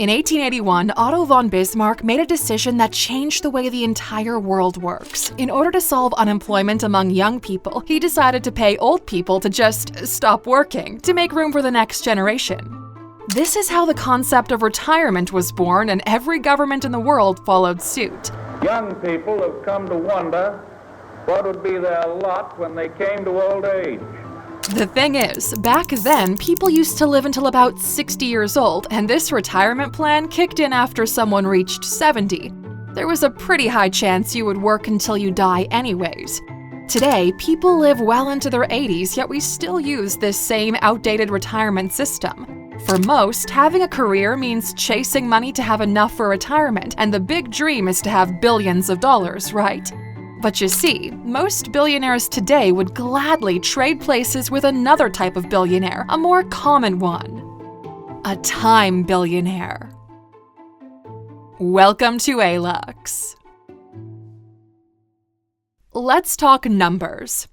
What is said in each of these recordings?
In 1881, Otto von Bismarck made a decision that changed the way the entire world works. In order to solve unemployment among young people, he decided to pay old people to just stop working to make room for the next generation. This is how the concept of retirement was born, and every government in the world followed suit. Young people have come to wonder what would be their lot when they came to old age. The thing is, back then, people used to live until about 60 years old, and this retirement plan kicked in after someone reached 70. There was a pretty high chance you would work until you die anyways. Today, people live well into their 80s, yet we still use this same outdated retirement system. For most, having a career means chasing money to have enough for retirement, and the big dream is to have billions of dollars, right? But you see, most billionaires today would gladly trade places with another type of billionaire, a more common one: a time billionaire. Welcome to Alux. Let's talk numbers.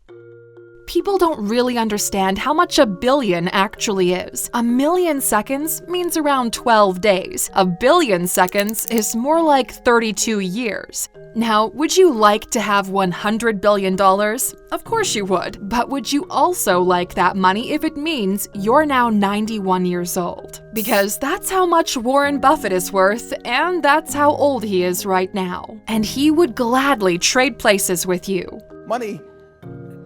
People don't really understand how much a billion actually is. A million seconds means around 12 days. A billion seconds is more like 32 years. Now, would you like to have $100 billion? Of course you would. But would you also like that money if it means you're now 91 years old? Because that's how much Warren Buffett is worth, and that's how old he is right now. And he would gladly trade places with you. Money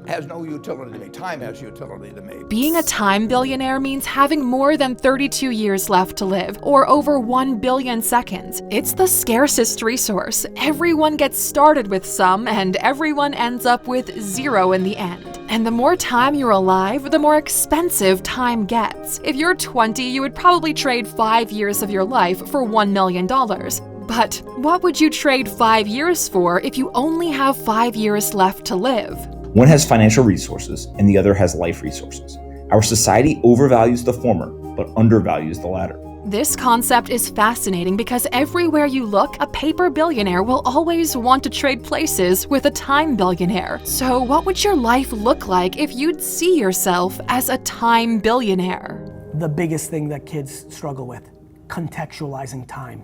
has no utility to me. Time has utility to me. Being a time billionaire means having more than 32 years left to live, or over 1 billion seconds. It's the scarcest resource. Everyone gets started with some, and everyone ends up with zero in the end. And the more time you're alive, the more expensive time gets. If you're 20, you would probably trade 5 years of your life for $1 million. But what would you trade 5 years for if you only have 5 years left to live? One has financial resources and the other has life resources. Our society overvalues the former, but undervalues the latter. This concept is fascinating because everywhere you look, a paper billionaire will always want to trade places with a time billionaire. So what would your life look like if you'd see yourself as a time billionaire? The biggest thing that kids struggle with, contextualizing time.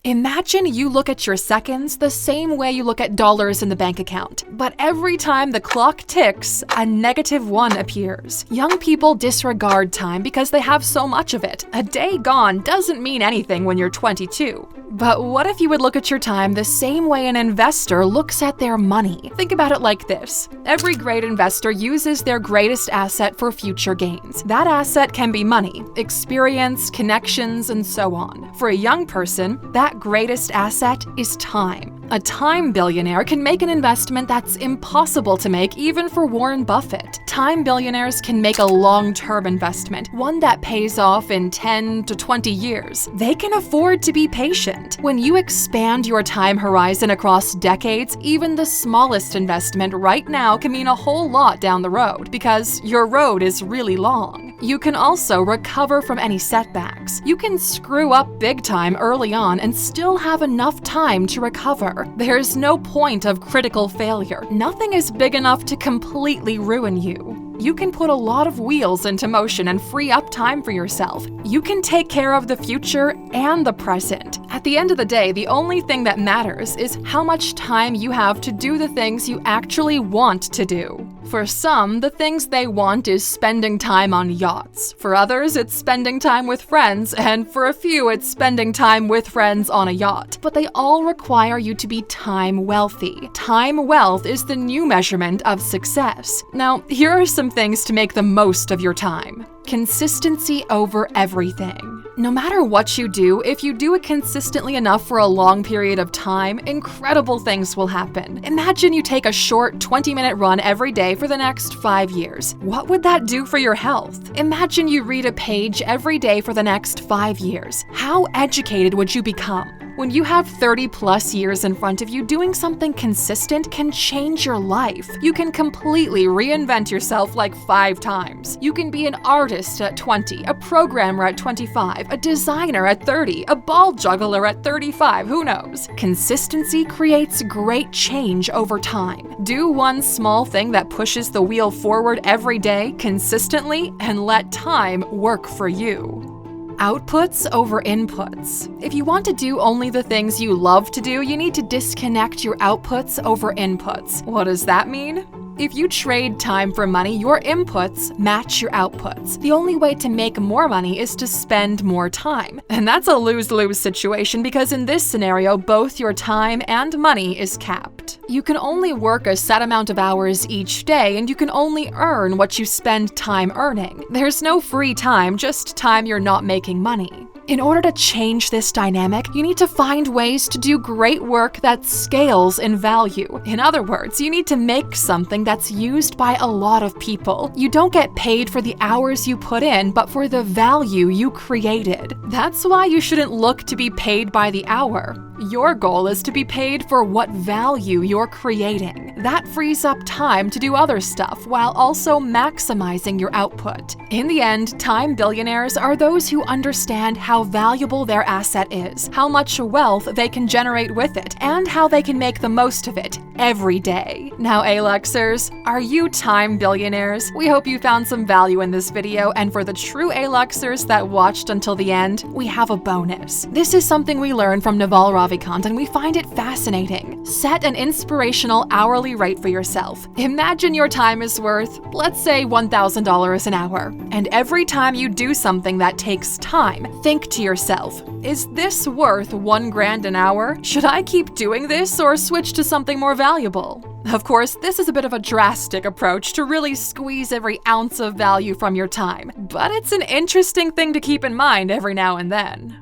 Imagine you look at your seconds the same way you look at dollars in the bank account. But every time the clock ticks, a -1 appears. Young people disregard time because they have so much of it. A day gone doesn't mean anything when you're 22. But what if you would look at your time the same way an investor looks at their money? Think about it like this. Every great investor uses their greatest asset for future gains. That asset can be money, experience, connections, and so on. For a young person, that greatest asset is time. A time billionaire can make an investment that's impossible to make even for Warren Buffett. Time billionaires can make a long-term investment, one that pays off in 10 to 20 years. They can afford to be patient. When you expand your time horizon across decades, even the smallest investment right now can mean a whole lot down the road because your road is really long. You can also recover from any setbacks. You can screw up big time early on and still have enough time to recover. There's no point of critical failure. Nothing is big enough to completely ruin you. You can put a lot of wheels into motion and free up time for yourself. You can take care of the future and the present. At the end of the day, the only thing that matters is how much time you have to do the things you actually want to do. For some, the things they want is spending time on yachts. For others, it's spending time with friends, and for a few, it's spending time with friends on a yacht. But they all require you to be time wealthy. Time wealth is the new measurement of success. Now, here are some things to make the most of your time. Consistency over everything. No matter what you do, if you do it consistently enough for a long period of time, incredible things will happen. Imagine you take a short 20-minute run every day for the next 5 years. What would that do for your health? Imagine you read a page every day for the next 5 years. How educated would you become? When you have 30+ years in front of you, doing something consistent can change your life. You can completely reinvent yourself like 5 times. You can be an artist at 20, a programmer at 25, a designer at 30, a ball juggler at 35, who knows? Consistency creates great change over time. Do one small thing that pushes the wheel forward every day consistently and let time work for you. Outputs over inputs. If you want to do only the things you love to do, you need to disconnect your outputs over inputs. What does that mean? If you trade time for money, your inputs match your outputs. The only way to make more money is to spend more time. And that's a lose-lose situation because in this scenario, both your time and money is capped. You can only work a set amount of hours each day, and you can only earn what you spend time earning. There's no free time, just time you're not making money. In order to change this dynamic, you need to find ways to do great work that scales in value. In other words, you need to make something that's used by a lot of people. You don't get paid for the hours you put in, but for the value you created. That's why you shouldn't look to be paid by the hour. Your goal is to be paid for what value you're creating. That frees up time to do other stuff while also maximizing your output. In the end, time billionaires are those who understand how valuable their asset is, how much wealth they can generate with it, and how they can make the most of it every day. Now, Aluxers, are you time billionaires? We hope you found some value in this video, and for the true Aluxers that watched until the end, we have a bonus. This is something we learned from Naval Ravikant, and we find it fascinating. Set an inspirational hourly rate for yourself. Imagine your time is worth, let's say, $1,000 an hour. And every time you do something that takes time, think to yourself, is this worth $1,000 an hour? Should I keep doing this or switch to something more valuable? Of course, this is a bit of a drastic approach to really squeeze every ounce of value from your time, but it's an interesting thing to keep in mind every now and then.